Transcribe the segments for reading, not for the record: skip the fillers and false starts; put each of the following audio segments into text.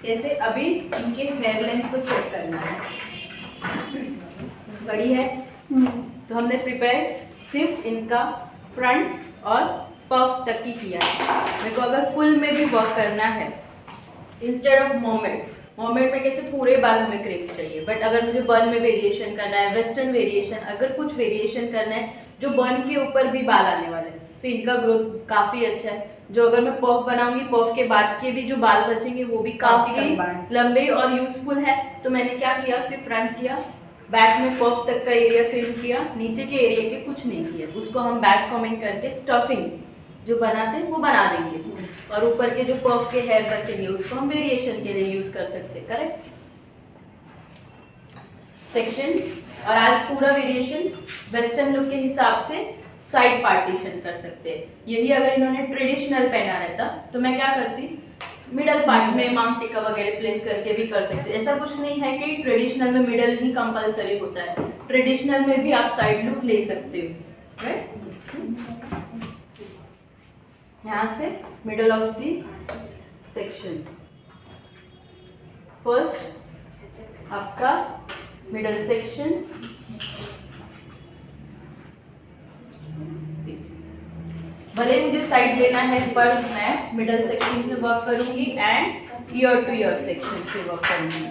जैसे अभी इनके हेयर लेंथ को चेक करना है, बड़ी है तो हमने प्रिपेयर सिर्फ इनका फ्रंट और पफ तक ही किया है। मेरे को अगर फुल में भी वर्क करना है, इंस्टेड ऑफ मोमेंट में कैसे पूरे बाल हमें क्रिप चाहिए, बट अगर मुझे बर्न में वेरिएशन करना है, वेस्टर्न वेरिएशन, अगर कुछ वेरिएशन करना है जो बर्न के ऊपर भी बाल आने वाले हैं, तो इनका ग्रोथ काफ़ी अच्छा है। जो अगर मैं पफ बनाऊंगी, पफ के बाद के भी जो बाल बचेंगे वो भी काफ़ी लंबे और यूजफुल है। तो मैंने क्या किया, सिर्फ फ्रंट किया, बैक में पफ तक का एरिया क्रिम किया, नीचे के एरिया के कुछ नहीं किया। उसको हम बैक कॉमिंग करके स्टफिंग जो बनाते हैं वो बना देंगे, और ऊपर के जो पफ के हेयर बचेंगे उसको हम वेरिएशन के लिए यूज कर सकते हैं। Correct section. और आज पूरा वेरिएशन वेस्टर्न लुक के हिसाब से साइड पार्टीशन कर सकते हैं। यही अगर इन्होंने ट्रेडिशनल पहना रहता तो मैं क्या करती, मिडल पार्ट में मांग टिका वगैरह प्लेस करके भी कर सकते। ऐसा कुछ नहीं है कि ट्रेडिशनल में मिडल ही कंपलसरी होता है, ट्रेडिशनल में भी आप साइड लुक ले सकते हो। राइट, यहाँ से middle of the section, first आपका मिडल सेक्शन, भले मुझे साइड लेना है पर मैं मिडल सेक्शन से वर्क करूंगी and year two year section से वर्क करूंगी।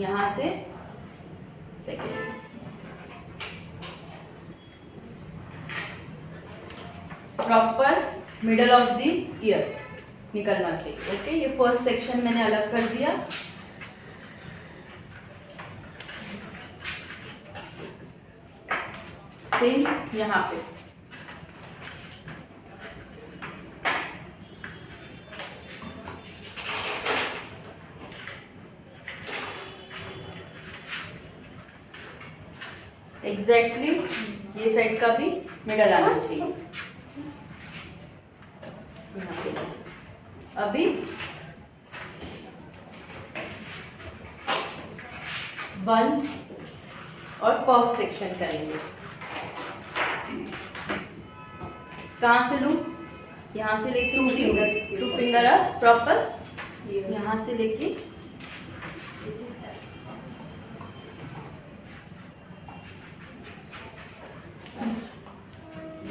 यहाँ से second, proper middle of the year निकलना चाहिए। ओके, ये फर्स्ट सेक्शन मैंने अलग कर दिया। सेम यहाँ पे एग्जैक्टली ये साइड का भी मिडल आना चाहिए। अभी बन और पफ सेक्शन करेंगे। कहाँ से लूँ, यहाँ से ले सकती, टू फिंगर अप प्रॉपर, यहाँ से लेके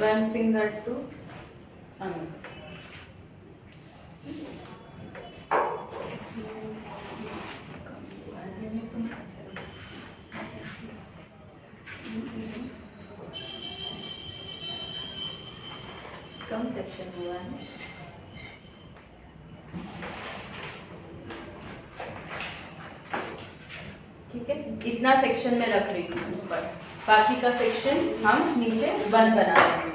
one finger to come section हुआ है। ठीक है, इतना सेक्शन में रख रही हूँ ऊपर, बाकी का सेक्शन हम नीचे बन बना रहे हैं।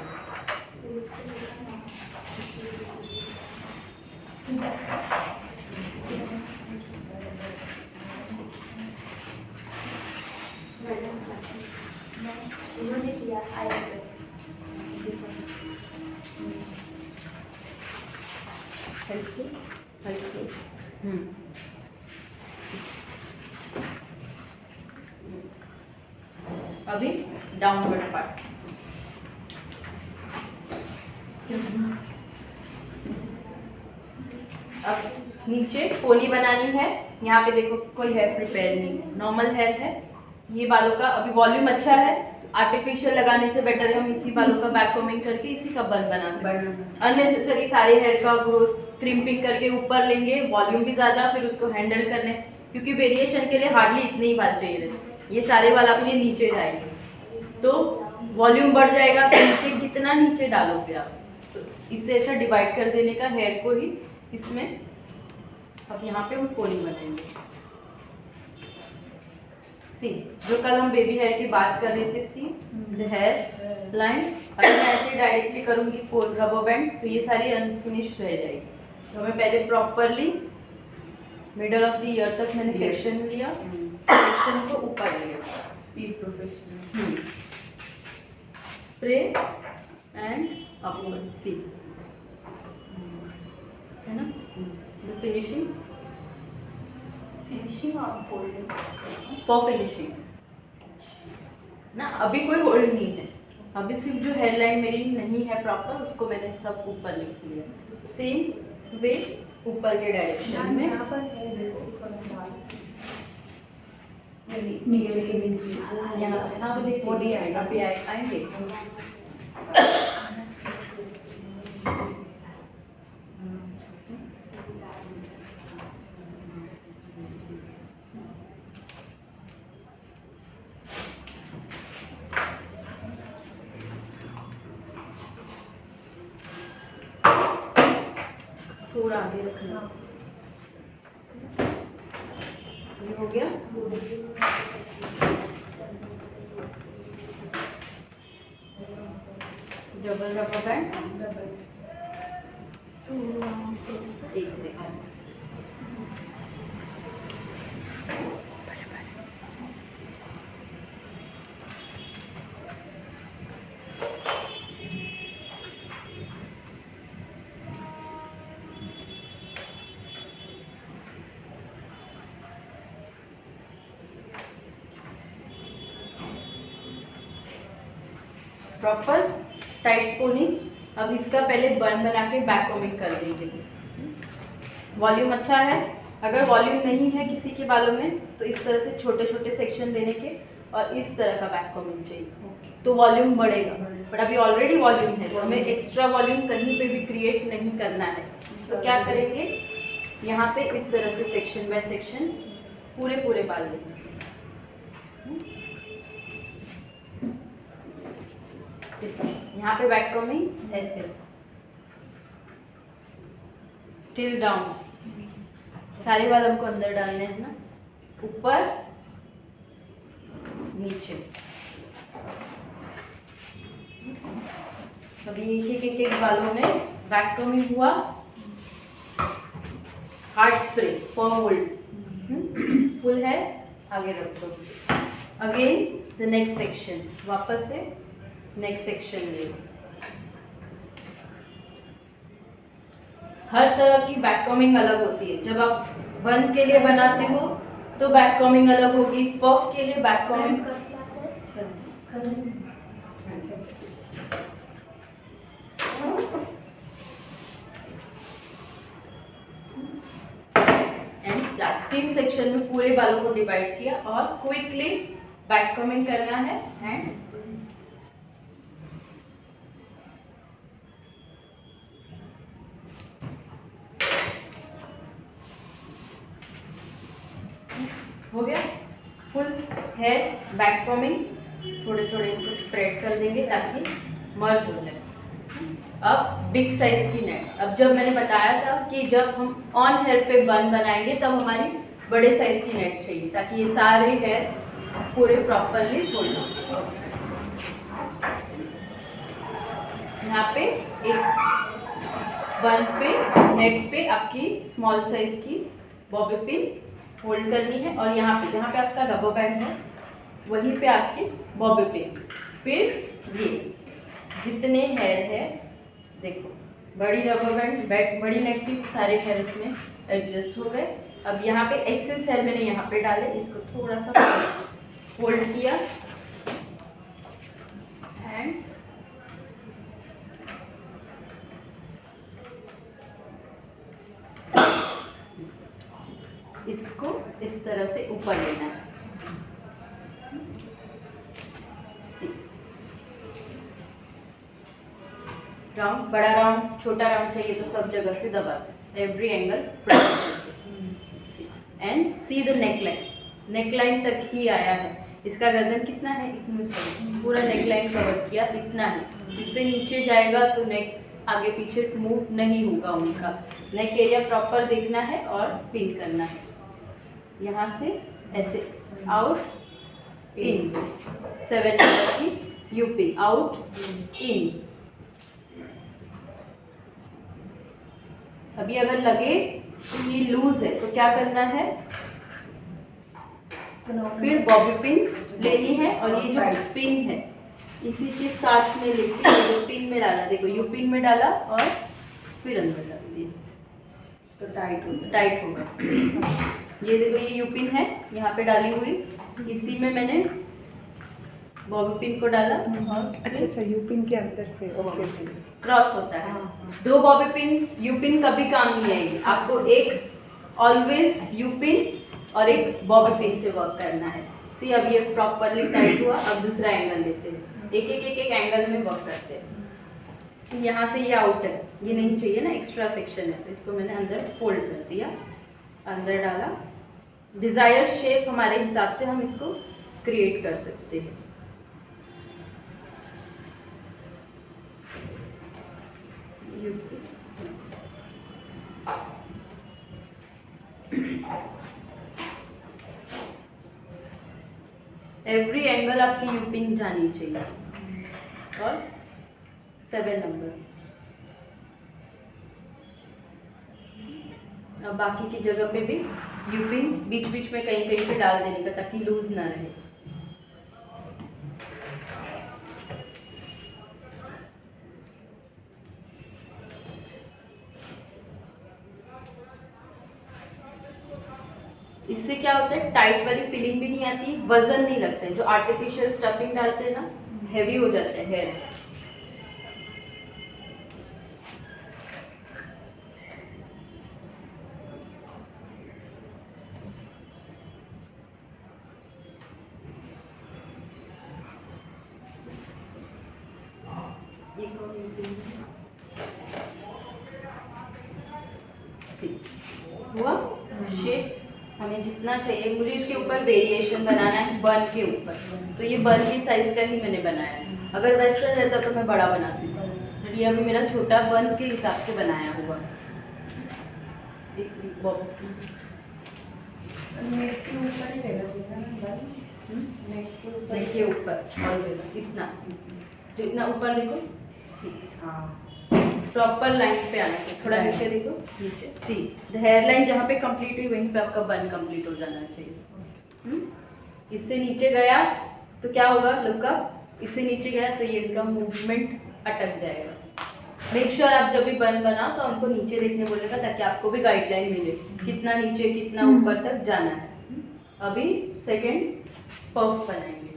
अभी डाउनवर्ड पार्ट, अब नीचे पोनी बनानी है। यहाँ पे देखो कोई हेयर प्रिपेयर नहीं है, नॉर्मल हेयर है। ये बालों का अभी वॉल्यूम अच्छा है, आर्टिफिशियल लगाने से बेटर है हम इसी बालों का बैक कॉमिंग करके इसी का बन बना सकते। अननेसेसरी सारे हेयर का ग्रोथ क्रिम्पिंग करके ऊपर लेंगे, वॉल्यूम भी ज़्यादा, फिर उसको हैंडल करने, क्योंकि वेरिएशन के लिए हार्डली इतने ही बाल चाहिए रहते। ये सारे बाल अपने नीचे जाएंगे तो वॉल्यूम बढ़ जाएगा, तो नीचे कितना नीचे डालोगे आप, तो इससे अच्छा डिवाइड कर देने का हेयर को ही इसमें। अब यहाँ पे हम पोनी बनाएंगे। सी, जो कल हम बेबी हेयर की बात कर रहे थे, सी द हेयर लाइन, अगर मैं ऐसे डायरेक्टली करूँगी रबर बैंड तो ये सारी अनफिनिश रह जाएगी। तो मैं पहले properly middle of the year तक मैंने सेक्शन लिया, सेक्शन को ऊपर लिया, प्रोफेशनल स्प्रे एंड अपवर्ड, सी है ना, फिनिशिंग और होल्डिंग फॉर फिनिशिंग ना। अभी कोई होल्ड नहीं है, अभी सिर्फ जो हेयर लाइन मेरी नहीं है प्रॉपर उसको मैंने सब ऊपर लिख लिया। सेम वे ऊपर के डायरेक्शन में। यहाँ पर है देखो यहाँ हाँ बोलिए अभी आएंगे। थोड़ा आगे रखना। ये हो गया। Double rubber band. एक सेकंड। प्रॉपर टाइट कोनी। अब इसका पहले बन बना के बैक कॉमिंग कर देंगे। वॉल्यूम अच्छा है। अगर वॉल्यूम नहीं है किसी के बालों में तो इस तरह से छोटे छोटे सेक्शन देने के और इस तरह का बैक कॉमिंग चाहिए तो वॉल्यूम बढ़ेगा। बट अभी ऑलरेडी वॉल्यूम है तो हमें एक्स्ट्रा वॉल्यूम कहीं पे भी क्रिएट नहीं करना है। तो क्या करेंगे, यहाँ पे इस तरह से सेक्शन बाय सेक्शन पूरे पूरे बाल लेंगे। यहाँ पे बैक कॉमिंग ऐसे टिल डाउन। सारे बाल हमको अंदर डालने हैं ना, ऊपर नीचे। अभी एक बालों में बैक कॉमिंग हुआ। Hard spray form hold full है, आगे रख दो। अगेन द नेक्स्ट सेक्शन, वापस से नेक्स्ट सेक्शन ले। हर तरह की बैक कॉमिंग अलग होती है। जब आप बन के लिए बनाते हो तो बैक कॉमिंग अलग होगी, पफ के लिए back combing and last 3 section में पूरे बालों को डिवाइड किया और क्विकली बैक कॉमिंग करना है। एंड हो गया फुल हेयर बैक कॉमिंग। थोड़े थोड़े इसको स्प्रेड कर देंगे ताकि मर्ज हो जाए। अब बिग साइज की नेट। अब जब मैंने बताया था कि जब हम ऑन हेयर पे बन बनाएंगे तब हमारी बड़े साइज की नेट चाहिए ताकि ये सारे हेयर पूरे प्रॉपरली होल्ड हो। यहाँ पे एक बन पे नेट पे आपकी स्मॉल साइज की बॉबी पिन होल्ड करनी है और यहाँ पे जहाँ पे आपका रबर बैंड है वहीं पे आपकी बॉबी पिन। फिर ये जितने हेयर है देखो, बड़ी रबर बैंड बड़ी नेक की सारे हेयर इसमें एडजस्ट हो गए। अब यहाँ पे एक्सेस हेयर मैंने यहाँ पे डाले, इसको थोड़ा सा होल्ड किया एंड इसको इस तरह से ऊपर लेना है। राउंड, बड़ा राउंड छोटा राउंड चाहिए तो सब जगह से दबा every angle and see the neckline. Neckline तक ही आया है। इसका गर्दन कितना है, इतना से पूरा नेकलाइन कवर किया, इतना है। इससे नीचे जाएगा तो नेक आगे पीछे मूव नहीं होगा उनका। नेक एरिया प्रॉपर देखना है और पिन करना है। यहाँ से ऐसे आउट इन 7 नंबर की यू पिन आउट इन। अभी अगर लगे तो ये लूज है तो क्या करना है, फिर बॉबी पिन लेनी है और ये जो पिन है इसी के साथ में लेके ये पिन में डाला। देखो यू पिन में डाला और फिर अंदर डाल दिया तो टाइट होगा। ये देखो ये यू पिन है यहाँ पे डाली हुई, इसी में मैंने बॉबी पिन को डाला और अच्छा यू पिन के अंदर से ओके जी। क्रॉस होता है। दो बॉबी पिन यू पिन कभी काम नहीं आएगी, आपको एक ऑलवेज यू पिन और एक बॉबी पिन से वर्क करना है। सी अब ये प्रॉपरली टाइट हुआ, अब दूसरा एंगल लेते हैं, एक एंगल में वर्क करते हैं। यहाँ से ये आउट है, ये नहीं चाहिए ना, एक्स्ट्रा सेक्शन है, तो इसको मैंने अंदर फोल्ड कर दिया, अंदर डाला। डिज़ायर शेप हमारे हिसाब से हम इसको क्रिएट कर सकते हैं। एवरी एंगल आपकी यू पिन जानी चाहिए। और 7 नंबर, अब बाकी की जगह पे भी यू पिन बीच बीच में कहीं कहीं पे डाल देने का, ताकि लूज ना रहे। इससे क्या होता है, टाइट वाली फीलिंग भी नहीं आती, वजन नहीं लगता है। जो आर्टिफिशियल स्टफिंग डालते हैं ना, हैवी हो जाता है हेयर। हुआ शेप हमें जितना चाहिए। मुझे इसके ऊपर वेरिएशन बनाना है बन के ऊपर, तो ये बन की साइज का ही मैंने बनाया है। अगर वेस्टर्न रहता तो मैं बड़ा बनाती, ये अभी मेरा छोटा बन के हिसाब से बनाया हुआ। नेक के ऊपर ऑलवेज इतना, जितना ऊपर देखो, प्रॉपर लाइन पे आना चाहिए। थोड़ा नीचे देखो, नीचे सी हेयर लाइन जहाँ पे कंप्लीट हुई वहीं पे आपका बन कंप्लीट हो जाना चाहिए। इससे नीचे गया तो क्या होगा लुक, इससे नीचे गया तो ये इनका मूवमेंट अटक जाएगा। मेक श्योर आप जब भी बन बना तो उनको नीचे देखने बोलेगा, ताकि आपको भी गाइडलाइन मिले कितना नीचे कितना ऊपर तक जाना है। अभी सेकेंड पफ बनाएंगे।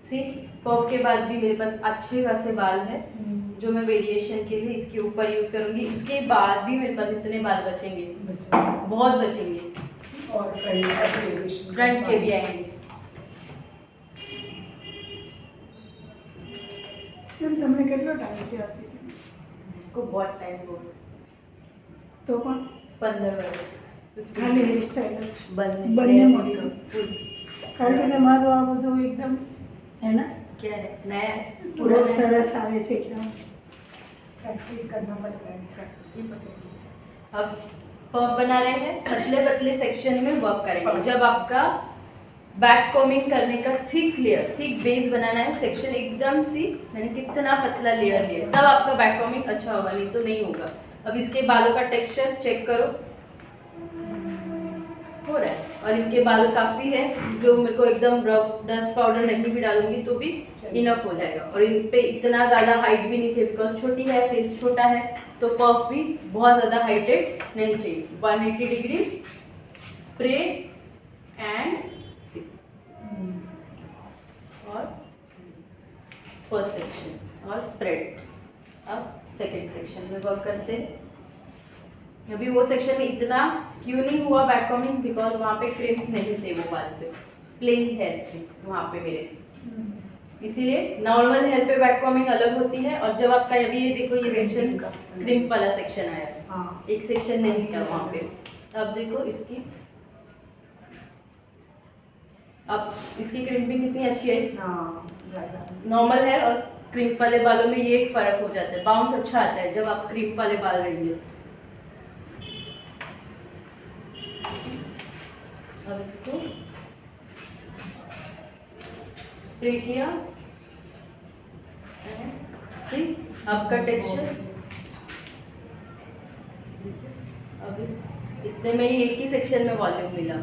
सी पफ के बाद भी मेरे पास अच्छे खासे बाल है, जो मैं वेरिएशन के लिए इसके ऊपर यूज करूंगी। उसके बाद भी मेरे पास इतने बाल बचेंगे, बहुत बचेंगे, और फ्रंट के भी आएंगे। તમને કેટલો ટાઈમ થયો હશે? को बहुत टाइम हो, તો પણ 15 वर्ष ખાલી હેરસ્ટાઈલ જ बनने ફૂલ, કારણ કે તમારું આ બધું એકદમ है ना, क्या है नया पूरा सरस આવે છે एकदम, प्रैक्टिस करना पड़ता है। अब पफ बना रहे हैं, पतले पतले सेक्शन में वर्क करेंगे। जब आपका बैक कॉमिंग करने का थिक लेयर, थिक बेस बनाना है, सेक्शन एकदम सी मैंने कितना पतला लेयर लिया, तब आपका बैक कॉमिंग अच्छा होगा, नहीं तो नहीं होगा। अब इसके बालों का टेक्सचर चेक करो, हो रहा है। और इनके बाल काफ़ी है, जो मेरे को एकदम रफ डस्ट पाउडर नहीं भी डालूंगी तो भी इनफ हो जाएगा। और इन पे इतना ज़्यादा हाइट भी नहीं चाहिए, बिकॉज छोटी है, फेस छोटा है, तो पफ भी बहुत ज़्यादा हाइटेड नहीं चाहिए। 180 डिग्री स्प्रे एंड और फर्स्ट सेक्शन और स्प्रेड। अब सेकेंड सेक्शन में वर्क करते हैं। अभी वो सेक्शन में इतना क्यों नहीं हुआ बैक कॉमिंग, बिकॉज वहाँ पे क्रिम्प नहीं थे, वो बाल पे प्लेन हेयर थे वहाँ पे मेरे, इसीलिए नॉर्मल हेयर पे बैक कॉमिंग अलग होती है। और जब आपका अभी ये देखो, ये सेक्शन क्रिम्प वाला सेक्शन आया है, एक सेक्शन नहीं था वहाँ पे। अब देखो इसकी, अब इसकी क्रिम्पिंग कितनी अच्छी है। नॉर्मल हेयर और क्रिम्प वाले बालों में ये एक फर्क हो जाता है, बाउंस अच्छा आता है जब आप क्रिम्प वाले बाल रहेंगे। अब इसको स्प्रे किया, सी आपका टेक्सचर। अभी इतने में ही एक ही सेक्शन में वॉल्यूम मिला।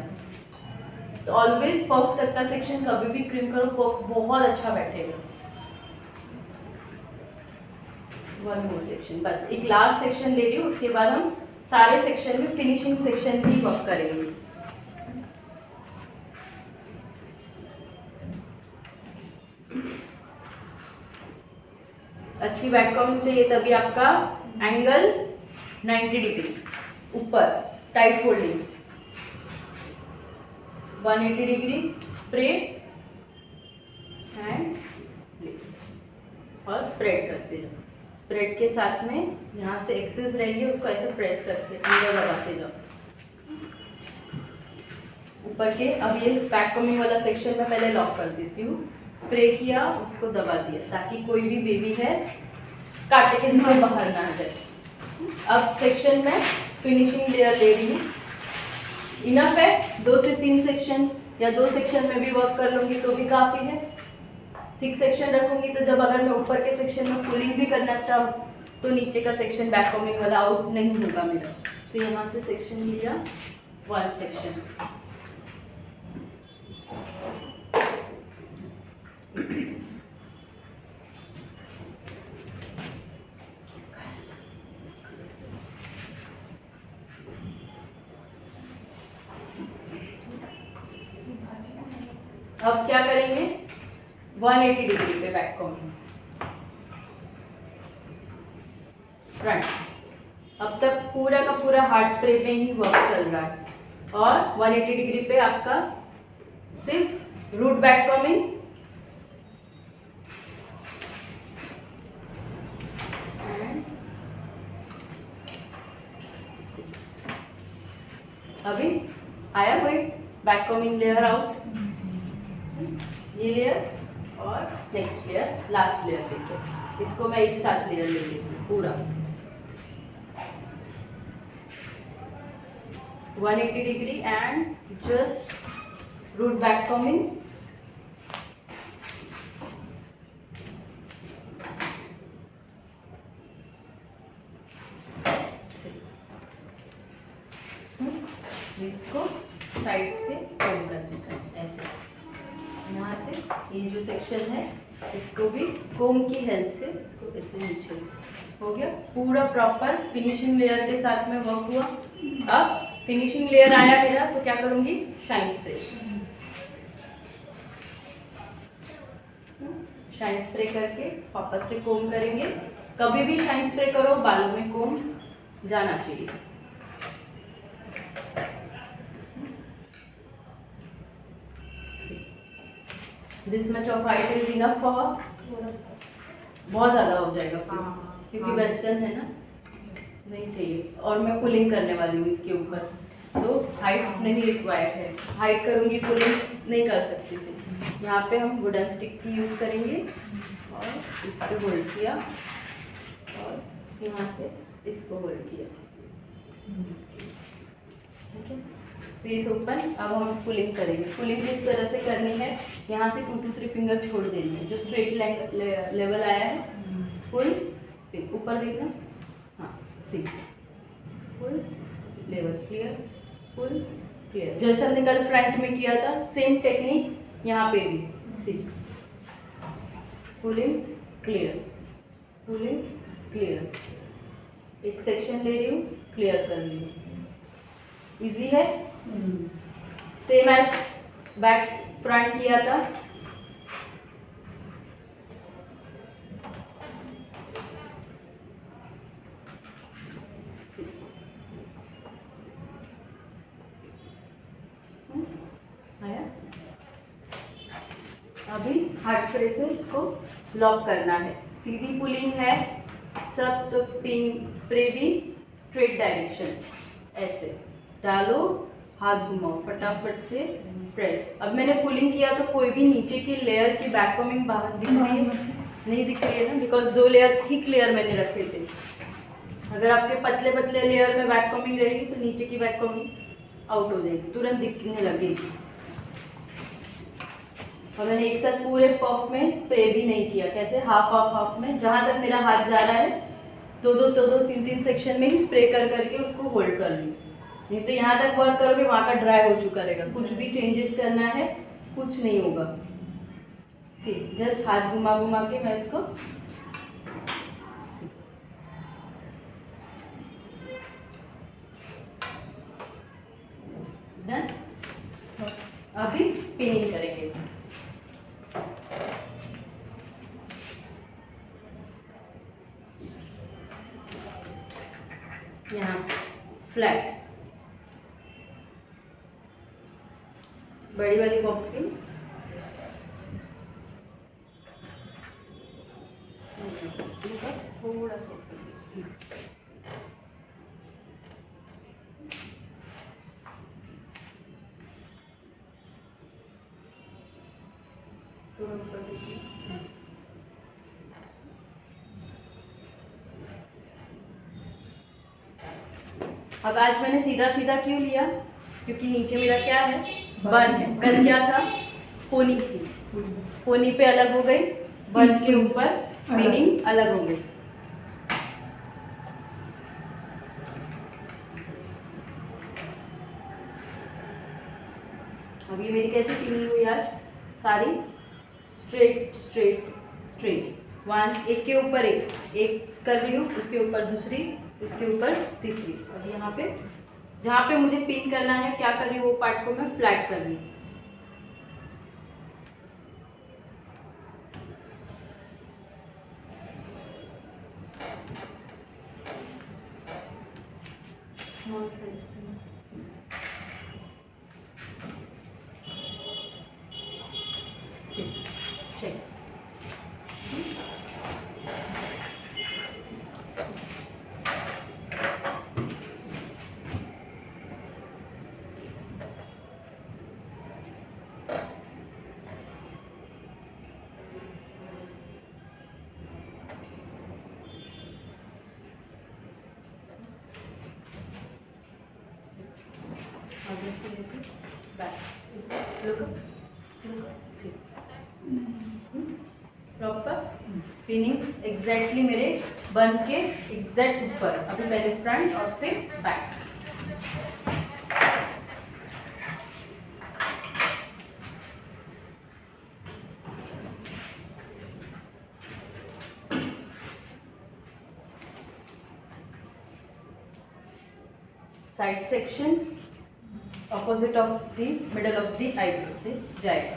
तो ऑलवेज पफ तक का सेक्शन कभी भी क्रीम करो, पफ बहुत अच्छा बैठेगा। वन मोर सेक्शन, बस एक लास्ट सेक्शन ले रही हूँ, उसके बाद हम सारे सेक्शन में फिनिशिंग सेक्शन भी वर्क करेंगे। अच्छी बैक कमिंग चाहिए तभी आपका एंगल 90 डिग्री ऊपर, tight folding, 180 degree spray and और स्प्रेड करते जाओ। स्प्रेड के साथ में यहाँ से एक्सेस रहेगी उसको ऐसे प्रेस करके अंदर लगाते जाओ ऊपर के। अब ये बैक कमिंग वाला सेक्शन में पहले लॉक कर देती हूँ। स्प्रे किया, उसको दबा दिया ताकि कोई भी बेबी है कांटे के अंदर बाहर ना आ जाए। अब सेक्शन में फिनिशिंग लेयर ले रही हूँ। इनफ है 2 से 3 सेक्शन या 2 सेक्शन में भी वर्क कर लूँगी तो भी काफ़ी है। 6 सेक्शन रखूँगी तो जब अगर मैं ऊपर के सेक्शन में पुलिंग भी करना चाहूँ तो नीचे का सेक्शन बैक कमिंग वाला आउट नहीं होगा मेरा। तो यहाँ से सेक्शन लिया, 1 सेक्शन, अब क्या करेंगे 180 डिग्री पे बैक कमिंग फ्रंट। अब तक पूरा का पूरा हार्ड स्प्रे पे ही वर्क चल रहा है और 180 डिग्री पे आपका सिर्फ रूट बैक कमिंग अभी आया कोई बैक कमिंग लेयर आउट, ये लेयर और नेक्स्ट लेयर, लास्ट लेयर लेते इसको मैं एक साथ लेयर ले लेती हूँ पूरा 180 degree and just root back coming, इसको साइड से कोम करने का ऐसे। यहाँ से ये जो सेक्शन है इसको भी कोम की हेल्प से इसको ऐसे नीचे हो गया। पूरा प्रॉपर फिनिशिंग लेयर के साथ में वर्क हुआ। अब फिनिशिंग लेयर आया मेरा तो क्या करूँगी, शाइन स्प्रे। शाइन स्प्रे करके वापस से कोम करेंगे। कभी भी शाइन स्प्रे करो बालों में कोम जाना चाहिए। This much of height is enough for, बहुत ज़्यादा हो जाएगा फिर क्योंकि वेस्टर्न है ना, नहीं चाहिए। और मैं पुलिंग करने वाली हूँ इसके ऊपर तो हाइट नहीं रिक्वायर्ड है। हाइट करूँगी पुलिंग नहीं कर सकती थी। यहाँ पे हम वुडन स्टिक की यूज़ करेंगे और इस पर होल्ड किया और यहाँ से इसको होल्ड किया, ठीक है। Face open. अब हम पुलिंग करेंगे। पुलिंग किस तरह से करनी है, यहाँ से 2 to 3 फिंगर छोड़ देनी है। जो स्ट्रेट लेवल आया है पुल, ऊपर देखना, हाँ सी, पुल लेवल क्लियर, पुल क्लियर। जैसे हमने कल फ्रंट में किया था सेम टेक्निक यहाँ पे भी, सी पुलिंग क्लियर, पुलिंग क्लियर। एक सेक्शन ले रही हूँ, क्लियर कर रही हूँ। इजी है, सेम एज बैक फ्रंट किया था। आया। अभी हार्ड स्प्रे से इसको लॉक करना है। सीधी पुलिंग है सब तो पिन स्प्रे भी स्ट्रेट डायरेक्शन, ऐसे डालो, हाथ घुमाओ, फटाफट से प्रेस। अब मैंने पुलिंग किया तो कोई भी नीचे की लेयर की बैक कमिंग बाहर दिख रही है, नहीं दिख रही है ना, बिकॉज 2 लेयर थिक लेयर मैंने रखे थे। अगर आपके पतले पतले लेयर में बैक कमिंग रहेगी तो नीचे की बैक कमिंग आउट हो जाएगी, तुरंत दिखने लगेगी। और मैंने एक साथ पूरे पफ में स्प्रे भी नहीं किया, कैसे हाफ हाफ हाफ में, जहाँ तक मेरा हाथ जा रहा है 2-2 3-3 सेक्शन में ही स्प्रे कर करके उसको होल्ड कर लूँ। नहीं तो यहाँ तक वर्क करोगे वहाँ का ड्राई हो चुका रहेगा। कुछ भी चेंजेस करना है कुछ नहीं होगा। सी जस्ट हाथ घुमा घुमा के मैं इसको डन। अभी पिनिंग करेंगे। यहाँ से फ्लैट, बड़ी वाली पॉपिंग, थोड़ा सा अब आज मैंने सीधा सीधा क्यों लिया, क्योंकि नीचे मेरा क्या है, बन है। कल क्या था, पोनी थी, पोनी पे अलग हो गई, बन के ऊपर पिनिंग अलग हो गई। अब ये मेरी कैसी पिनिंग हुई आज, सारी स्ट्रेट स्ट्रेट स्ट्रेट, वन, एक के ऊपर एक कर रही हूँ, उसके ऊपर दूसरी, उसके ऊपर तीसरी। अब यहाँ पे जहाँ पे मुझे पिन करना है, क्या कर रही हूँ, वो पार्ट को मैं फ्लैट कर रही हूँ। Small size check. आगे से लेकर बैक, प्रॉपर पिनिंग एग्जैक्टली मेरे बन के एग्जैक्ट ऊपर। अभी पहले फ्रंट और फिर back. Side section opposite of the middle of the eyebrow से जाएगा।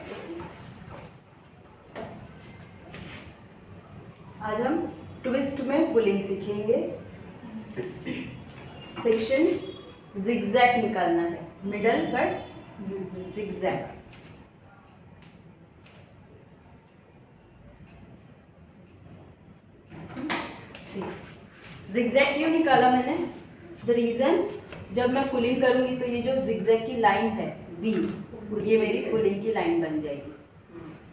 आज हम ट्विस्ट में पुलिंग सीखेंगे। सेक्शन जिगजैग निकालना है, मिडल बट जिगजैग। जिगजैग क्यों निकाला मैंने, द रीजन, जब मैं पुलिंग करूंगी तो ये जो जिगजैग की लाइन है वी, ये मेरी पुलिंग की लाइन बन जाएगी,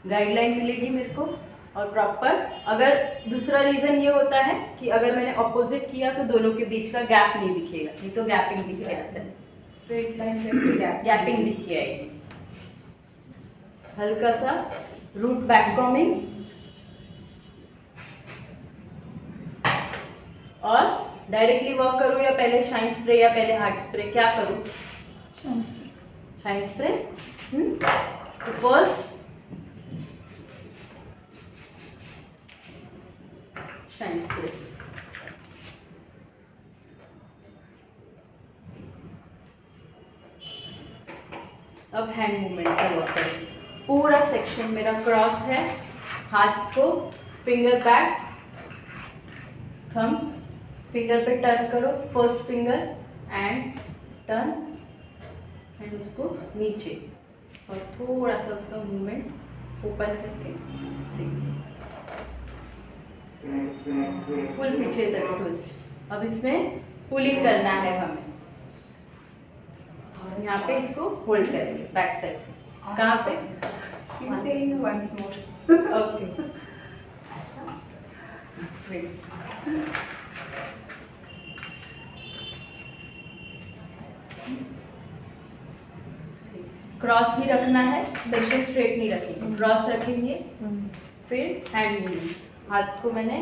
गाइडलाइन मिलेगी मेरे को। और प्रॉपर, अगर दूसरा रीजन ये होता है कि अगर मैंने ऑपोजिट किया तो दोनों के बीच का गैप नहीं दिखेगा, नहीं तो गैपिंग दिख के आता है, स्ट्रेट लाइन गैपिंग दिख के आएगी। हल्का सा रूट बैक कॉमिंग और डायरेक्टली वर्क करूँ या पहले शाइन स्प्रे या पहले हार्ड स्प्रे, क्या करूँ, शाइन स्प्रे। तो फर्स्ट शाइन स्प्रे, अब हैंड मूवमेंट का वर्क करें। पूरा सेक्शन मेरा क्रॉस है, हाथ को फिंगर बैक, थंब फिंगर पे टर्न करो, first finger and turn and उसको नीचे और थोड़ा सा उसका मूवमेंट ओपन करके फुल पीछे तक ट्विस्ट। अब इसमें पुलिंग करना है हमें और यहाँ पे इसको होल्ड करेंगे बैक साइड। कहाँ पे, once more. ओके, क्रॉस ही रखना है, सेक्शन स्ट्रेट नहीं रखेंगे, क्रॉस रखेंगे। फिर हैंड मूवमेंट, हाथ को मैंने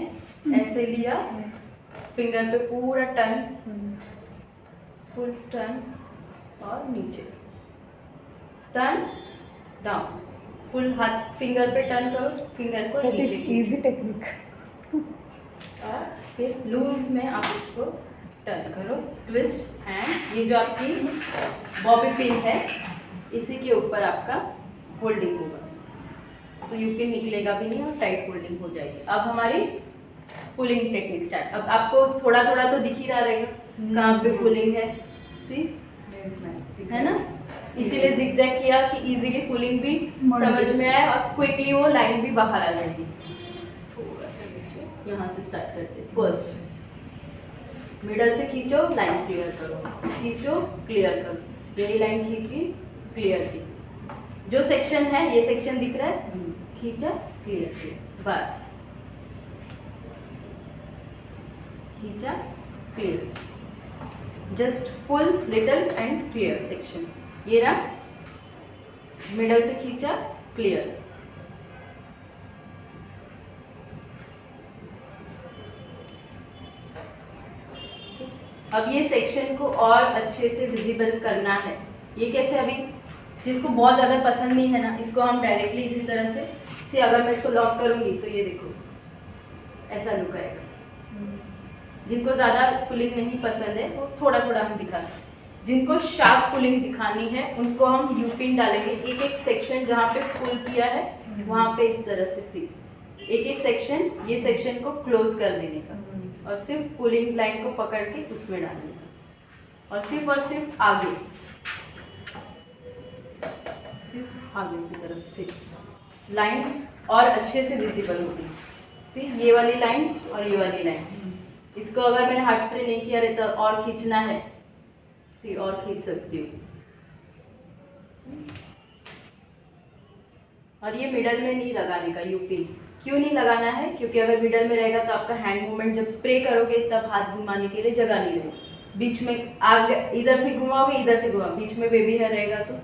ऐसे लिया, फिंगर पे पूरा टर्न, फुल टर्न और नीचे टर्न डाउन, फुल हाथ फिंगर पे टर्न करो, फिंगर को नीचे इजी टेक्निक। और फिर लूज में आप इसको टर्न करो, ट्विस्ट एंड ये जो आपकी बॉबी पिन है इसी के ऊपर आपका होल्डिंग होगा, तो यू पिन निकलेगा भी नहीं और टाइट होल्डिंग हो जाएगी। अब हमारी पुलिंग टेक्निक स्टार्ट। अब आपको थोड़ा थोड़ा तो दिख ही रहा रहेगा, कहाँ पे पुलिंग है, सी Yes, ma'am. है ना, इसीलिए जिगजैग किया कि इजीली पुलिंग भी समझ में आए और क्विकली वो लाइन भी बाहर आ जाएगी। थोड़ा सा नीचे यहाँ से स्टार्ट करते हैं। फर्स्ट मिडल से खींचो, लाइन क्लियर करो, खींचो क्लियर करो, यही लाइन खींची क्लियर की, जो सेक्शन है ये सेक्शन दिख रहा है, खींचा क्लियर किया, बस खींचा clear, just pull little and clear section, ये रहा मिडल से खींचा क्लियर। अब ये सेक्शन को और अच्छे से विजिबल करना है। ये कैसे, अभी जिसको बहुत ज़्यादा पसंद नहीं है ना, इसको हम डायरेक्टली इसी तरह से अगर मैं इसको लॉक करूँगी तो ये देखो ऐसा लुक आएगा। जिनको ज़्यादा पुलिंग नहीं पसंद है वो थोड़ा थोड़ा हम दिखा सकते हैं। जिनको शार्प पुलिंग दिखानी है उनको हम यू पिन डालेंगे, एक एक सेक्शन जहाँ पे पुल किया है वहाँ पे इस तरह से सी एक एक सेक्शन, ये सेक्शन को क्लोज कर देने का और सिर्फ पुलिंग लाइन को पकड़ के उसमें डालने का और सिर्फ आगे, सिर्फ आगे की तरफ से लाइंस और अच्छे से विजिबल होगी। सी ये वाली लाइन और ये वाली लाइन, इसको अगर मैंने हार्ट स्प्रे नहीं किया रहता और खींचना है, सी और खींच सकती हूँ। और ये मिडल में नहीं लगाने का यूपी, क्यों नहीं लगाना है, क्योंकि अगर मिडल में रहेगा तो आपका हैंड मूवमेंट जब स्प्रे करोगे तब हाथ घुमाने के लिए जगह नहीं रहेगी। बीच में आगे इधर से घुमाओगे, इधर से घुमाओ, बीच में बेबी हेयर रहेगा तो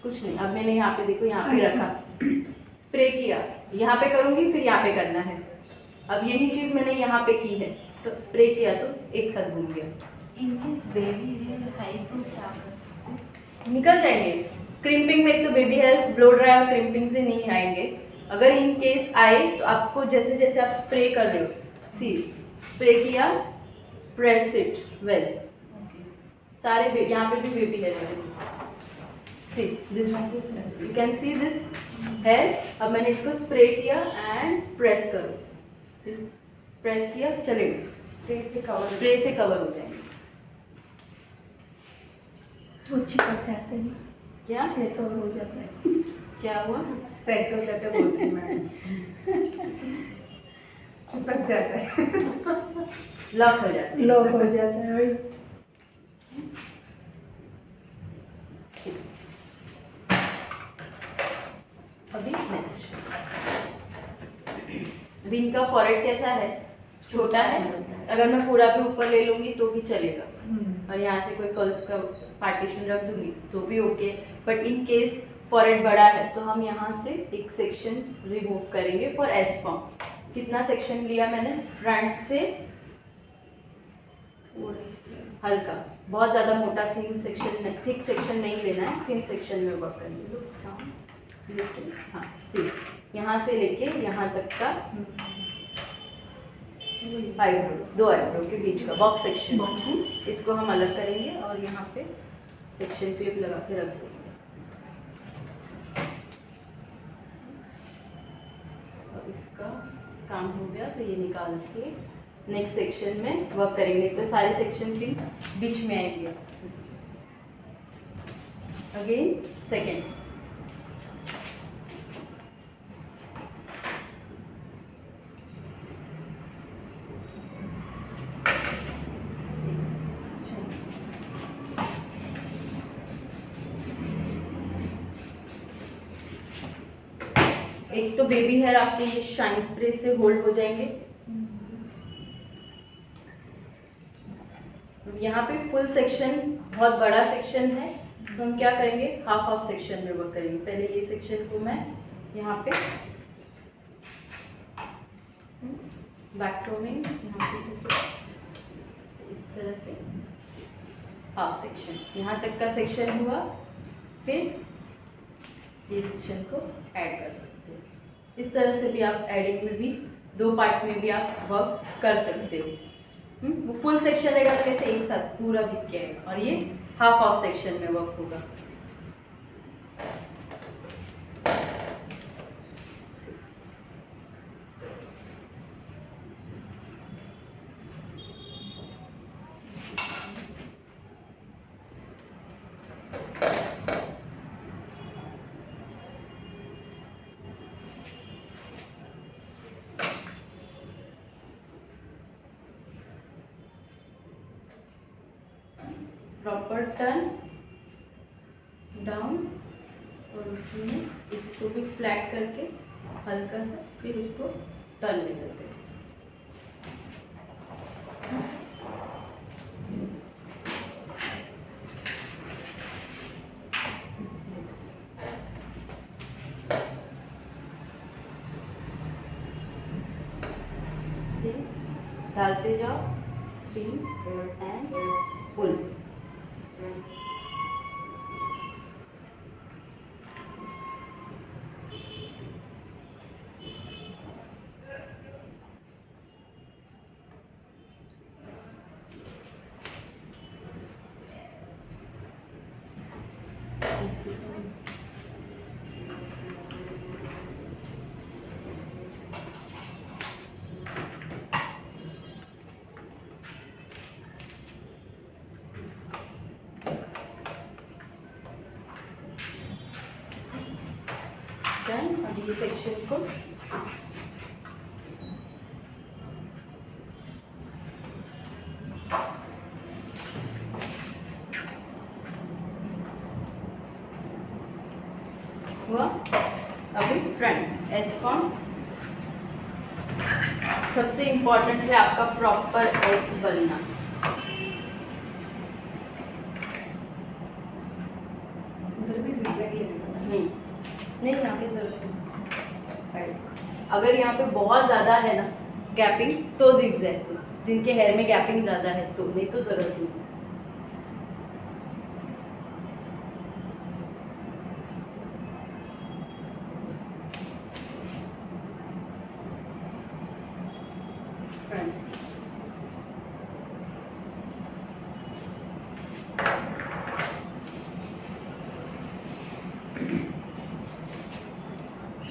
कुछ नहीं। अब मैंने यहाँ पे देखो, यहाँ पे रखा, स्प्रे किया, यहाँ पे करूँगी फिर यहाँ पे करना है। अब यही चीज़ मैंने यहाँ पे की है तो स्प्रे किया तो एक साथ घूम गया। इनकेस बेबी हेयर है तो क्या कर सकते हैं, निकल जाएंगे। क्रिम्पिंग में एक तो बेबी हेयर ब्लो ड्राई और क्रिम्पिंग से नहीं आएंगे। अगर इन केस आए तो आपको जैसे जैसे आप स्प्रे कर रहे हो, सी स्प्रे किया, प्रेस इट वेल, सारे यहाँ पे भी बेबी हेयर है, see this you can see this hair. अब मैंने इसको स्प्रे किया एंड प्रेस करो, सी प्रेस किया, चलेगा, स्प्रे से कवर हो जाएंगे। वो चिपक जाते हैं, क्या कवर हो जाता है, क्या हुआ, सेट हो जाता है, बोलते हैं मैडम, चिपक जाता है, लॉक हो जाता है, लॉक हो जाता है वही। अभी नेक्स्ट, अभी इनका फॉरहेड कैसा है, छोटा है। अगर मैं पूरा भी ऊपर ले लूंगी तो भी चलेगा और यहाँ से कोई कर्ल्स का पार्टीशन रख दूंगी तो भी okay. But in case forehead बड़ा है तो हम यहाँ से एक सेक्शन रिमूव करेंगे फॉर एस फॉर्म। कितना सेक्शन लिया मैंने, फ्रंट से हल्का, बहुत ज़्यादा मोटा थिन सेक्शन, थिक सेक्शन नहीं लेना है, थिन सेक्शन में वर्क करेंगे। हाँ सी यहाँ से लेके यहाँ तक का आईब्रो, दो आईब्रो के बीच का बॉक्स सेक्शन, इसको हम अलग करेंगे और यहाँ पे सेक्शन क्लिप लगा के रख देंगे। और इसका काम हो गया तो ये निकाल के नेक्स्ट सेक्शन में वर्क करेंगे, तो सारे सेक्शन भी बीच में आएंगे। अगेन सेकेंड, एक तो बेबी हेयर आपके ये शाइन स्प्रे से होल्ड हो जाएंगे। यहाँ पे फुल सेक्शन बहुत बड़ा सेक्शन है तो हम क्या करेंगे, हाफ हाफ सेक्शन में वर्क करेंगे। पहले ये सेक्शन को मैं यहाँ पे बैकटोमिंग यहाँ पे इस तरह से हाफ सेक्शन, यहाँ तक का सेक्शन हुआ, फिर ये सेक्शन को ऐड कर सकते हैं। इस तरह से भी आप एडिंग में भी दो पार्ट में भी आप वर्क कर सकते हो। वो फुल सेक्शन रहेगा तो कैसे एक साथ पूरा दिख के आएगा, और ये हाफ हाफ सेक्शन में वर्क होगा। प्रॉपर टर्न डाउन, और उसमें इसको भी फ्लैट करके हल्का सा फिर उसको टर्न ले लेते हैं। डालते जाओ, पिन एंड पुल। अब ये सेक्शन को हुआ। अभी फ्रंट एस फॉर्म, सबसे इम्पोर्टेंट है आपका प्रॉपर एस बनना। नहीं यहाँ पे जरूरत नहीं साइड। अगर यहाँ पे बहुत ज़्यादा है ना गैपिंग तो जिगजैग, जिनके हेयर में गैपिंग ज़्यादा है तो, नहीं तो ज़रूरत नहीं।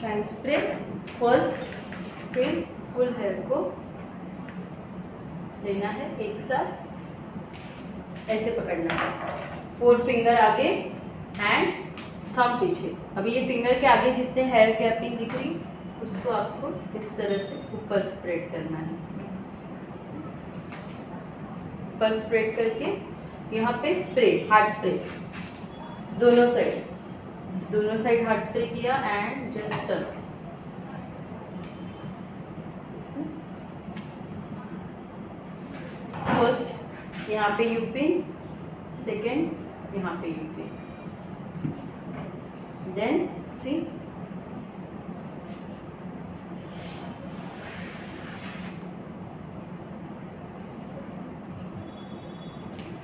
शाइन स्प्रे फर्स्ट, फिर फुल हेयर को लेना है एक साथ, ऐसे पकड़ना है। 4 फिंगर आगे, हैंड थंब पीछे। अभी ये फिंगर के आगे जितने हेयर गैपिंग दिख रही उसको आपको इस तरह से ऊपर स्प्रेड करना है। ऊपर स्प्रेड करके यहाँ पे स्प्रे, हार्ड स्प्रे दोनों साइड हार्ड स्प्रे किया एंड जस्ट टर्न। फर्स्ट यहाँ पे यू पिन, सेकेंड यहाँ पे यू पिन, देन सी